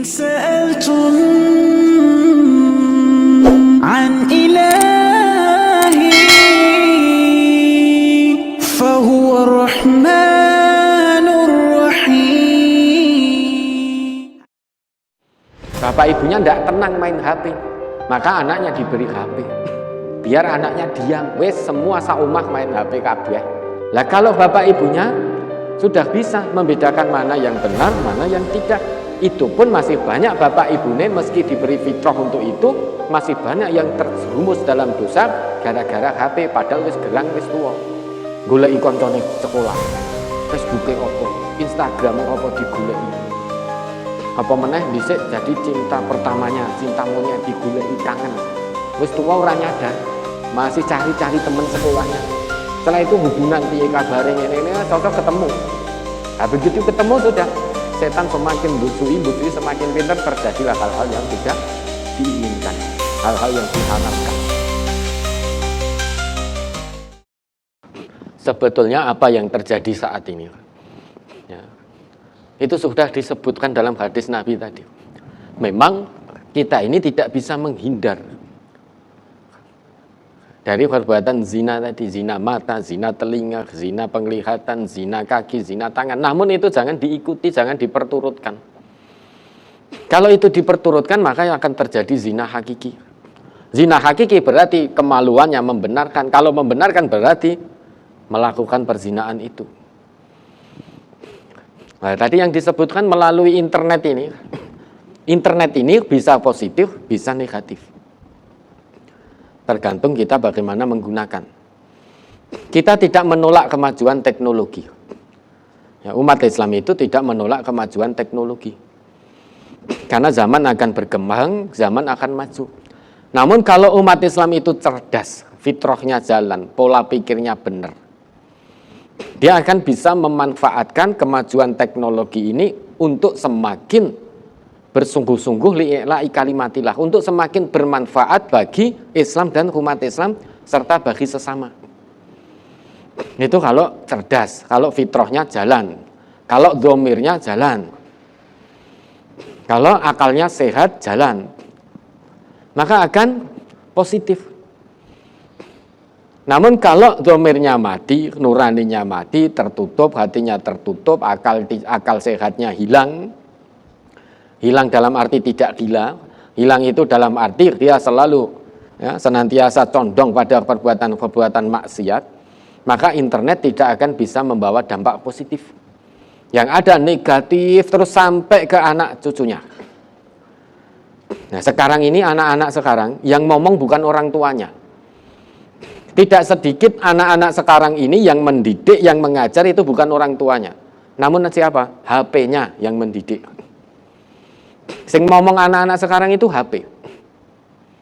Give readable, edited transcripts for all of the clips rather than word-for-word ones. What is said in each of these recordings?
سألتم عن إلهي فهو الرحمن الرحيم. Bapak ibunya tidak tenang main HP, maka anaknya diberi HP. Biar anaknya diam, wes semua saumah main HP kabeh. Lah kalau bapak ibunya sudah bisa membedakan mana yang benar, mana yang tidak, itu pun masih banyak bapak ibunya meski diberi fitrah untuk itu, masih banyak yang terjerumus dalam dosa gara-gara HP, padahal wis gerang wis tuwa. Goleki koncone sekolah, Facebooke opo, Instagrame opo digoleki. Apa meneh dhisik jadi cinta pertamanya, cinta monyet digoleki kangen. Wis tuwa ora nyadar, masih cari-cari teman sekolahnya. Setelah itu hubungan piye kabare ngene-ngene cocok ketemu. Nah, begitu ketemu sudah setan semakin busui semakin pintar, terjadilah hal-hal yang tidak diinginkan, hal-hal yang diharamkan. Sebetulnya apa yang terjadi saat ini? Ya, itu sudah disebutkan dalam hadis Nabi tadi. Memang kita ini tidak bisa menghindar dari perbuatan zina tadi, zina mata, zina telinga, zina penglihatan, zina kaki, zina tangan. Namun itu jangan diikuti, jangan diperturutkan. Kalau itu diperturutkan, maka akan terjadi zina hakiki. Zina hakiki berarti kemaluannya membenarkan. Kalau membenarkan berarti melakukan perzinaan itu. Nah, tadi yang disebutkan melalui internet ini. Internet ini bisa positif, bisa negatif. Tergantung kita bagaimana menggunakan. Kita tidak menolak kemajuan teknologi. Ya, umat Islam itu tidak menolak kemajuan teknologi. Karena zaman akan berkembang, zaman akan maju. Namun kalau umat Islam itu cerdas, fitrahnya jalan, pola pikirnya benar, dia akan bisa memanfaatkan kemajuan teknologi ini untuk semakin bersungguh-sungguh li'ila'i kalimatillah, untuk semakin bermanfaat bagi Islam dan umat Islam serta bagi sesama. Itu kalau cerdas, kalau fitrahnya jalan, kalau dhomirnya jalan, kalau akalnya sehat jalan, maka akan positif. Namun kalau dhomirnya mati, nuraninya mati, tertutup, hatinya tertutup, akal sehatnya hilang. Hilang dalam arti tidak gila, hilang itu dalam arti dia selalu senantiasa condong pada perbuatan-perbuatan maksiat, maka internet tidak akan bisa membawa dampak positif. Yang ada negatif terus sampai ke anak cucunya. Nah, sekarang ini anak-anak sekarang yang ngomong bukan orang tuanya. Tidak sedikit anak-anak sekarang ini yang mendidik, yang mengajar itu bukan orang tuanya. Namun siapa? HP-nya yang mendidik. Sing ngomong anak-anak sekarang itu HP.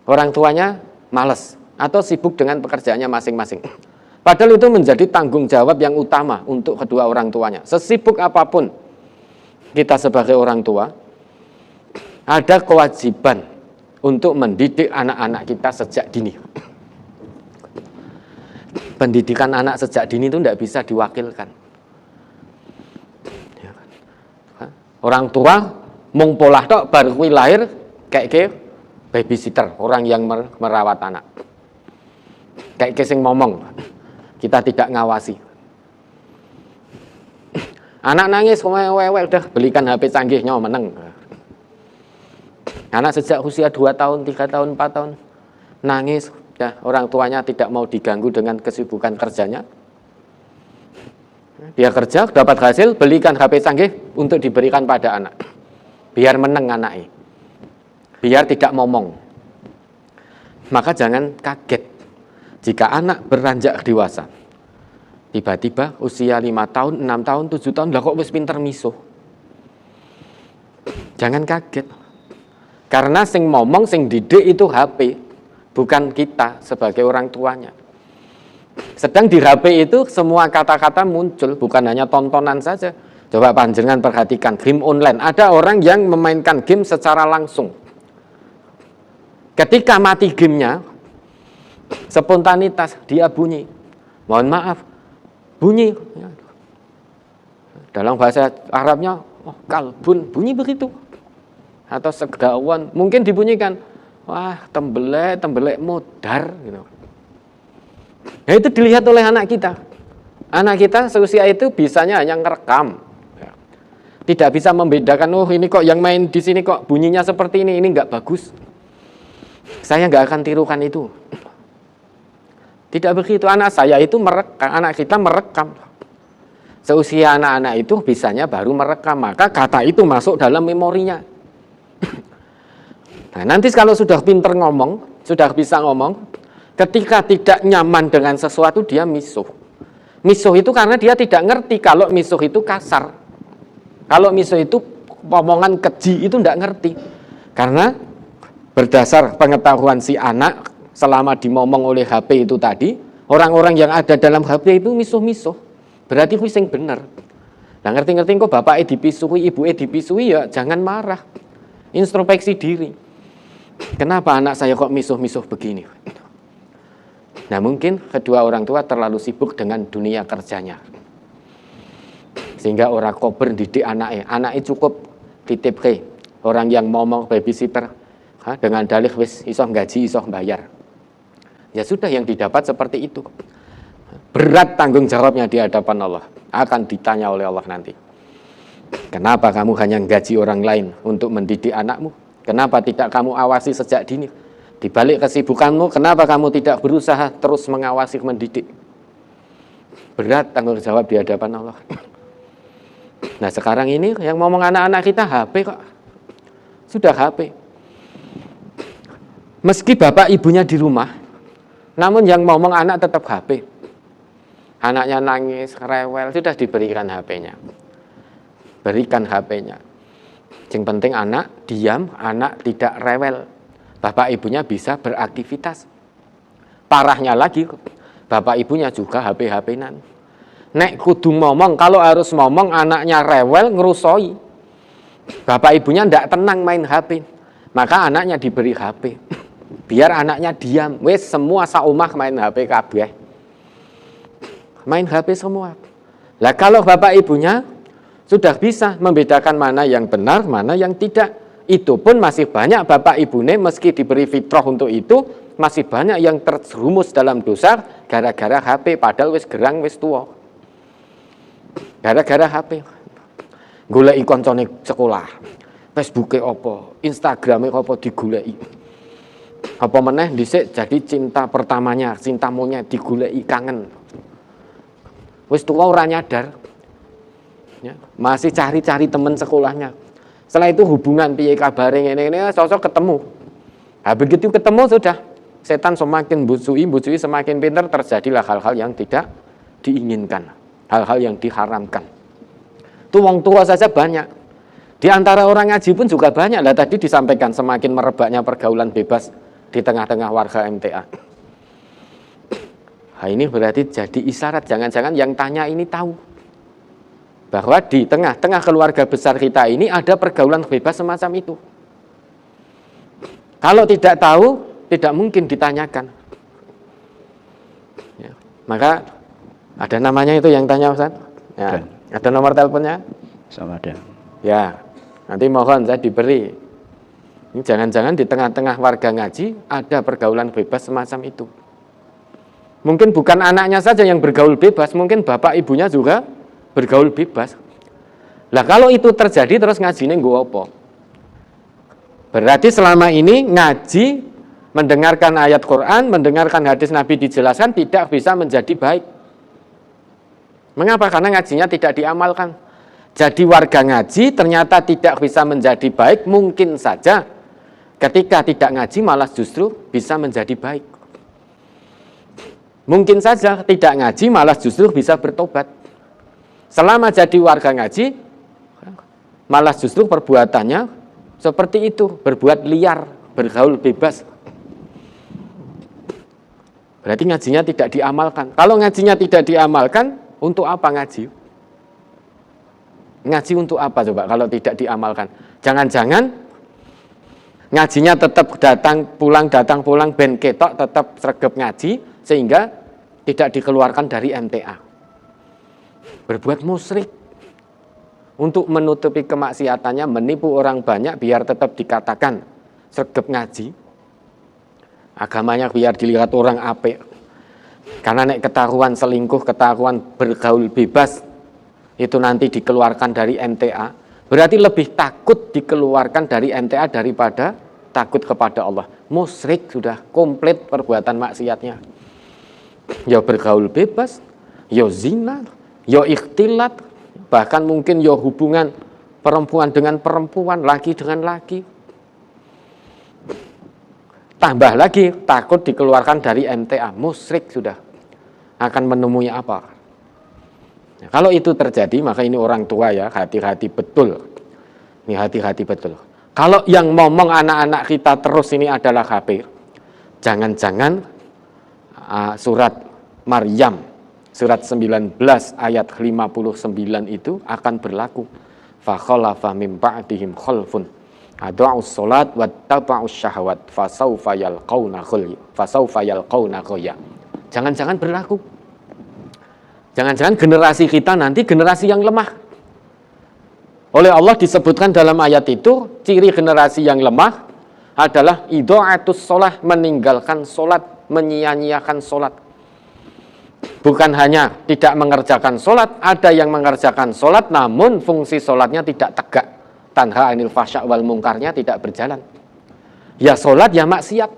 Orang tuanya malas atau sibuk dengan pekerjaannya masing-masing. Padahal itu menjadi tanggung jawab yang utama untuk kedua orang tuanya. Sesibuk apapun kita sebagai orang tua, ada kewajiban untuk mendidik anak-anak kita sejak dini. Pendidikan anak sejak dini itu tidak bisa diwakilkan. Orang tua mung polah tok baru kuwi lahir kayak babysitter, orang yang merawat anak. Kayak sing ngomong, kita tidak ngawasi. Anak nangis, wewe udah belikan HP canggihnya meneng. Anak sejak usia 2 tahun, 3 tahun, 4 tahun nangis, udah orang tuanya tidak mau diganggu dengan kesibukan kerjanya. Dia kerja, dapat hasil, belikan HP canggih untuk diberikan pada anak. Biar meneng anaknya, biar tidak ngomong. Maka jangan kaget jika anak beranjak dewasa, tiba-tiba usia 5 tahun, 6 tahun, 7 tahun, lah kok wis pinter misuh. Jangan kaget, karena sing ngomong, sing didik itu HP, bukan kita sebagai orang tuanya. Sedang di HP itu semua kata-kata muncul, bukan hanya tontonan saja. Coba panjenengan perhatikan game online. Ada orang yang memainkan game secara langsung. Ketika mati gamenya, spontanitas dia bunyi. Mohon maaf, bunyi. Dalam bahasa Arabnya, kalbun, bunyi begitu. atau segawon, mungkin dibunyikan, wah tembelek modar gitu. Nah itu dilihat oleh anak kita. Anak kita seusia itu bisanya hanya ngerekam. Tidak bisa membedakan, oh ini kok yang main di sini kok bunyinya seperti ini nggak bagus. Saya nggak akan tirukan itu. Tidak begitu, anak saya itu merekam, anak kita merekam. Seusia anak-anak itu bisanya baru merekam, maka kata itu masuk dalam memorinya. Nah, nanti kalau sudah pinter ngomong, sudah bisa ngomong, ketika tidak nyaman dengan sesuatu dia misuh. Misuh itu karena dia tidak ngerti kalau misuh itu kasar. Kalau misuh itu omongan keji itu tidak ngerti. Karena berdasar pengetahuan si anak selama dimomong oleh HP itu tadi, orang-orang yang ada dalam HP itu misuh-misuh. Berarti sing bener. Nah ngerti-ngerti kok bapak dipisui, ibu dipisui, ya jangan marah. Introspeksi diri. Kenapa anak saya kok misuh-misuh begini? Nah mungkin kedua orang tua terlalu sibuk dengan dunia kerjanya. Sehingga orang kober didik anaknya cukup titip ke orang yang ngomong babysitter dengan dalih wis iso gaji iso bayar. Ya sudah, yang didapat seperti itu. Berat tanggung jawabnya di hadapan Allah, akan ditanya oleh Allah nanti. Kenapa kamu hanya gaji orang lain untuk mendidik anakmu? Kenapa tidak kamu awasi sejak dini? Di balik kesibukanmu, kenapa kamu tidak berusaha terus mengawasi mendidik? Berat tanggung jawab di hadapan Allah. Nah sekarang ini yang ngomong anak-anak kita HP kok. Sudah HP. Meski bapak ibunya di rumah, namun yang ngomong anak tetap HP. Anaknya nangis, rewel, sudah diberikan HP-nya. Berikan HP-nya. Yang penting anak diam, anak tidak rewel. Bapak ibunya bisa beraktivitas. Parahnya lagi, bapak ibunya juga HP-HP-nan. Nek kudu ngomong, kalau harus ngomong anaknya rewel, ngerusoi. Bapak ibunya ndak tenang main HP. Maka anaknya diberi HP. Biar anaknya diam. Wes semua saumah main HP kabeh. Main HP semua. Lah kalau bapak ibunya sudah bisa membedakan mana yang benar, mana yang tidak. Itu pun masih banyak bapak ibunya meski diberi fitrah untuk itu, masih banyak yang terjerumus dalam dosa gara-gara HP, padahal wis gerang wis tua. Gara-gara HP. Goleki koncone sekolah. Facebooke apa, Instagrame apa digoleki. Apa meneh dhisik jadi cinta pertamanya, cinta monyet digoleki kangen. Wis tua ora nyadar. Ya, masih cari-cari teman sekolahnya. Setelah itu hubungan piye kabare ngene-ngene sosok ketemu. Nah, begitu ketemu sudah setan semakin busui semakin pintar, terjadilah hal-hal yang tidak diinginkan, hal-hal yang diharamkan. Itu wong tua saja banyak. Di antara orang ngaji pun juga banyak. Lah tadi disampaikan semakin merebaknya pergaulan bebas di tengah-tengah warga MTA. Nah, ini berarti jadi isyarat jangan-jangan yang tanya ini tahu bahwa di tengah-tengah keluarga besar kita ini ada pergaulan bebas semacam itu. Kalau tidak tahu, tidak mungkin ditanyakan. Ya, maka ada namanya itu yang tanya Ustaz? Ya, ada nomor teleponnya? Sama ada. Ya, nanti mohon saya diberi. Ini jangan-jangan di tengah-tengah warga ngaji ada pergaulan bebas semacam itu. Mungkin bukan anaknya saja yang bergaul bebas, mungkin bapak ibunya juga bergaul bebas. Lah kalau itu terjadi terus ngajine nggo apa? Berarti selama ini ngaji, mendengarkan ayat Quran, mendengarkan hadis Nabi dijelaskan tidak bisa menjadi baik. Mengapa? Karena ngajinya tidak diamalkan. Jadi warga ngaji ternyata tidak bisa menjadi baik, mungkin saja ketika tidak ngaji malah justru bisa menjadi baik. Mungkin saja tidak ngaji malah justru bisa bertobat. Selama jadi warga ngaji, malah justru perbuatannya seperti itu, berbuat liar, bergaul bebas. Berarti ngajinya tidak diamalkan. Kalau ngajinya tidak diamalkan, untuk apa ngaji? Ngaji untuk apa coba kalau tidak diamalkan? Jangan-jangan ngajinya tetap datang pulang ben ketok, tetap sregep ngaji sehingga tidak dikeluarkan dari MTA. Berbuat musyrik untuk menutupi kemaksiatannya, menipu orang banyak biar tetap dikatakan sregep ngaji. Agamanya biar dilihat orang apik. Karena nek ketahuan selingkuh, ketahuan bergaul bebas, itu nanti dikeluarkan dari MTA. Berarti lebih takut dikeluarkan dari MTA daripada takut kepada Allah. Musyrik sudah komplit perbuatan maksiatnya. Ya bergaul bebas, ya zina, ya ikhtilat, bahkan mungkin ya hubungan perempuan dengan perempuan, laki dengan laki. Tambah lagi takut dikeluarkan dari MTA, musyrik sudah. Akan menemui apa? Nah, kalau itu terjadi, maka ini orang tua ya, hati-hati betul. Ini hati-hati betul. Kalau yang ngomong anak-anak kita terus ini adalah kafir, jangan-jangan surat Maryam, surat 19 ayat 59 itu akan berlaku. Fa khalafa mim ba'dihim khalfun adha'us salat wattaba'us syahwat fasaufa yalqauna ghayya. Jangan-jangan berlaku. Jangan-jangan generasi kita nanti generasi yang lemah. Oleh Allah disebutkan dalam ayat itu, ciri generasi yang lemah adalah idha'atus shalah, meninggalkan salat, menyia-nyiakan salat. Bukan hanya tidak mengerjakan salat, ada yang mengerjakan salat namun fungsi salatnya tidak tegak. Tanha anil fasya' wal mungkarnya tidak berjalan. Ya salat ya maksiat.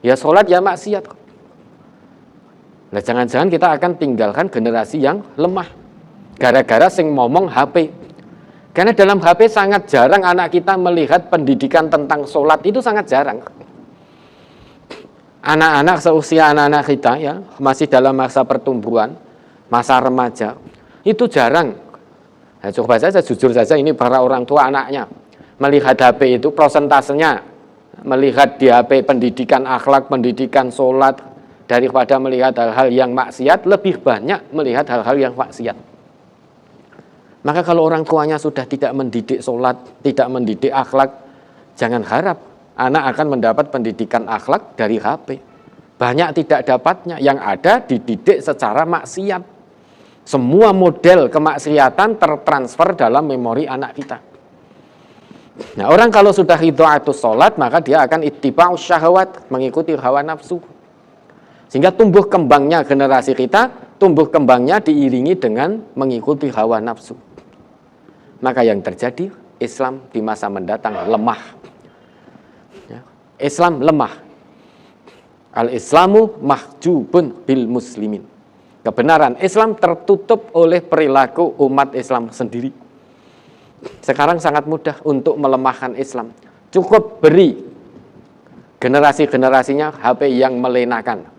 Ya salat ya maksiat. Nah, jangan-jangan kita akan tinggalkan generasi yang lemah gara-gara sing ngomong HP. Karena dalam HP sangat jarang anak kita melihat pendidikan tentang salat, itu sangat jarang. Anak-anak seusia anak-anak kita ya, masih dalam masa pertumbuhan, masa remaja, itu jarang. Nah, coba saja, jujur saja, ini para orang tua anaknya melihat HP itu prosentasenya melihat di HP pendidikan akhlak, pendidikan sholat, daripada melihat hal-hal yang maksiat, lebih banyak melihat hal-hal yang maksiat. Maka kalau orang tuanya sudah tidak mendidik sholat, tidak mendidik akhlak, jangan harap anak akan mendapat pendidikan akhlak dari HP. Banyak tidak dapatnya, yang ada dididik secara maksiat. Semua model kemaksiatan tertransfer dalam memori anak kita. Nah, orang kalau sudah idha'atus sholat, maka dia akan ittiba'us syahwat, mengikuti hawa nafsu. Sehingga tumbuh kembangnya generasi kita, tumbuh kembangnya diiringi dengan mengikuti hawa nafsu. Maka yang terjadi, Islam di masa mendatang lemah. Islam lemah. Al-Islamu mahjubun bil muslimin. Kebenaran Islam tertutup oleh perilaku umat Islam sendiri. Sekarang sangat mudah untuk melemahkan Islam. Cukup beri generasi-generasinya HP yang melenakan.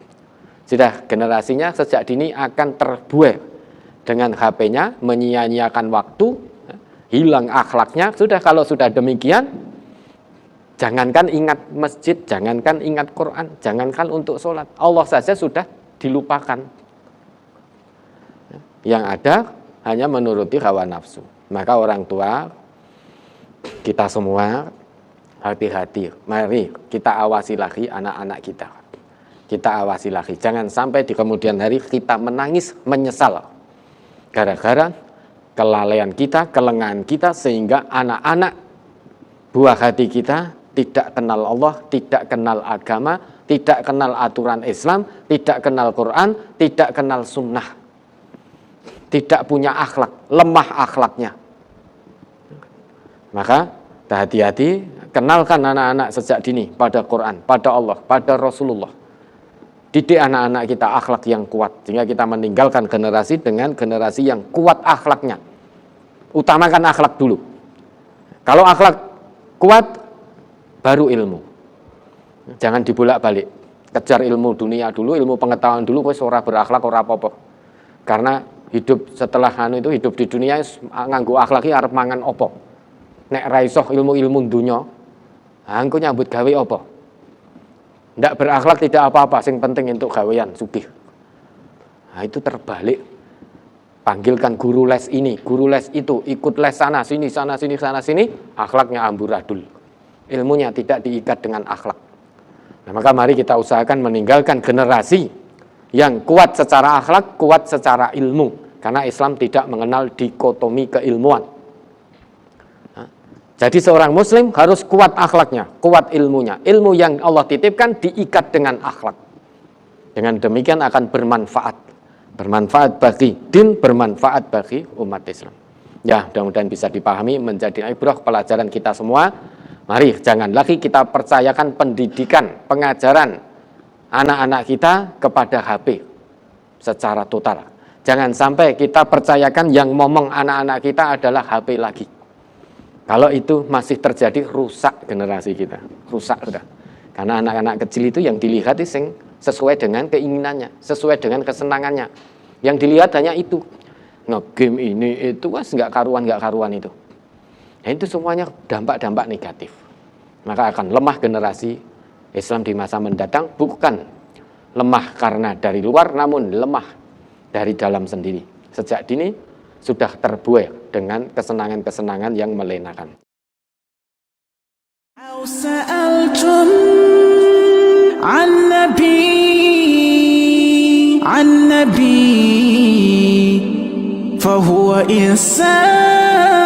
Sudah generasinya sejak dini akan terbuai dengan HP-nya, menyia-nyiakan waktu, hilang akhlaknya. Sudah, kalau sudah demikian, jangankan ingat masjid, jangankan ingat Quran, jangankan untuk sholat, Allah saja sudah dilupakan. Yang ada hanya menuruti hawa nafsu. Maka orang tua, kita semua hati-hati. Mari kita awasi lagi anak-anak kita. Kita awasi lagi. Jangan sampai di kemudian hari kita menangis, menyesal. Gara-gara kelalaian kita, kelengahan kita, sehingga anak-anak buah hati kita tidak kenal Allah, tidak kenal agama, tidak kenal aturan Islam, tidak kenal Quran, tidak kenal sunnah. Tidak punya akhlak, lemah akhlaknya. Maka hati-hati, kenalkan anak-anak sejak dini pada Quran, pada Allah, pada Rasulullah. Didik anak-anak kita akhlak yang kuat, sehingga kita meninggalkan generasi dengan generasi yang kuat akhlaknya. Utamakan akhlak dulu. Kalau akhlak kuat, baru ilmu. Jangan dibolak-balik. Kejar ilmu dunia dulu, ilmu pengetahuan dulu, wis ora berakhlak, ora apa-apa. Karena hidup setelah itu, hidup di dunia nganggo akhlaki arep mangan apa. Nek ra iso ilmu-ilmu dunya, engko nyambut gawe apa? Ndak berakhlak tidak apa-apa, sing penting untuk gawean sugih. Nah, itu terbalik. Panggilkan guru les ini, guru les itu, ikut les sana sini, akhlaknya amburadul. Ilmunya tidak diikat dengan akhlak. Nah, maka mari kita usahakan meninggalkan generasi yang kuat secara akhlak, kuat secara ilmu. Karena Islam tidak mengenal dikotomi keilmuan. Jadi seorang muslim harus kuat akhlaknya, kuat ilmunya. Ilmu yang Allah titipkan diikat dengan akhlak. Dengan demikian akan bermanfaat. Bermanfaat bagi din, bermanfaat bagi umat Islam. Ya, mudah-mudahan bisa dipahami, menjadi ibrah pelajaran kita semua. Mari jangan lagi kita percayakan pendidikan, pengajaran anak-anak kita kepada HP secara total. Jangan sampai kita percayakan yang ngomong anak-anak kita adalah HP lagi. Kalau itu masih terjadi, rusak generasi kita, rusak sudah. Karena anak-anak kecil itu yang dilihat itu sesuai dengan keinginannya, sesuai dengan kesenangannya. Yang dilihat hanya itu. Nge-game ini itu nggak karuan itu. Nah, itu semuanya dampak-dampak negatif. Maka akan lemah generasi Islam di masa mendatang, bukan lemah karena dari luar, namun lemah dari dalam sendiri. Sejak dini sudah terbuai dengan kesenangan-kesenangan yang melenakan. أو سألتم عن نبي فهو إنسان